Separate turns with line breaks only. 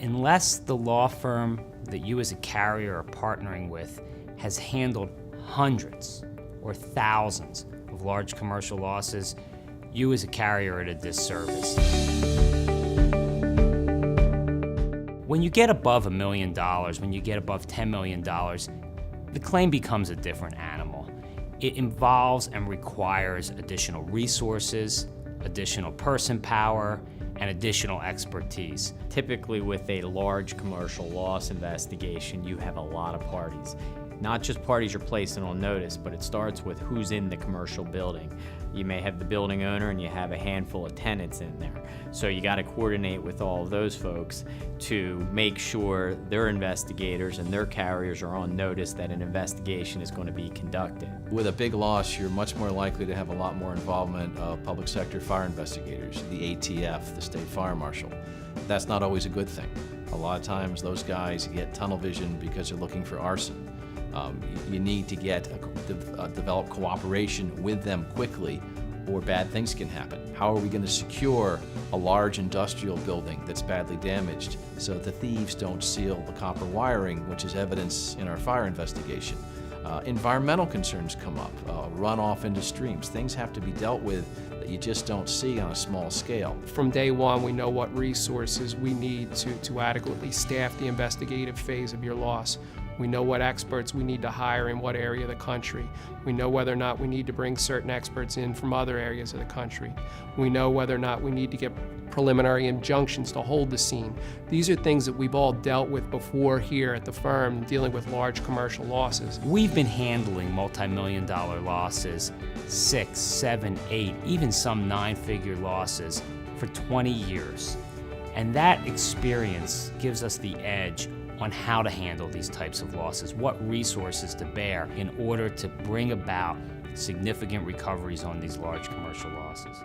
Unless the law firm that you as a carrier are partnering with has handled hundreds or thousands of large commercial losses, you as a carrier are at a disservice. When you get above $1 million, when you get above $10 million, the claim becomes a different animal. It involves and requires additional resources, additional person power, and additional expertise.
Typically with a large commercial loss investigation, you have a lot of parties. Not just parties you're placing on notice, but it starts with who's in the commercial building. You may have the building owner and you have a handful of tenants in there. So you got to coordinate with all of those folks to make sure their investigators and their carriers are on notice that an investigation is going to be conducted.
With a big loss, you're much more likely to have a lot more involvement of public sector fire investigators, the ATF, the state fire marshal. That's not always a good thing. A lot of times those guys get tunnel vision because they're looking for arson. You need to develop cooperation with them quickly, or bad things can happen. How are we going to secure a large industrial building that's badly damaged so that the thieves don't steal the copper wiring, which is evidence in our fire investigation? Environmental concerns come up, runoff into streams. Things have to be dealt with that you just don't see on a small scale.
From day one, we know what resources we need to adequately staff the investigative phase of your loss. We know what experts we need to hire in what area of the country. We know whether or not we need to bring certain experts in from other areas of the country. We know whether or not we need to get preliminary injunctions to hold the scene. These are things that we've all dealt with before here at the firm, dealing with large commercial losses.
We've been handling multi-million-dollar losses, 6, 7, 8, even some 9-figure losses for 20 years. And that experience gives us the edge on how to handle these types of losses, what resources to bear in order to bring about significant recoveries on these large commercial losses.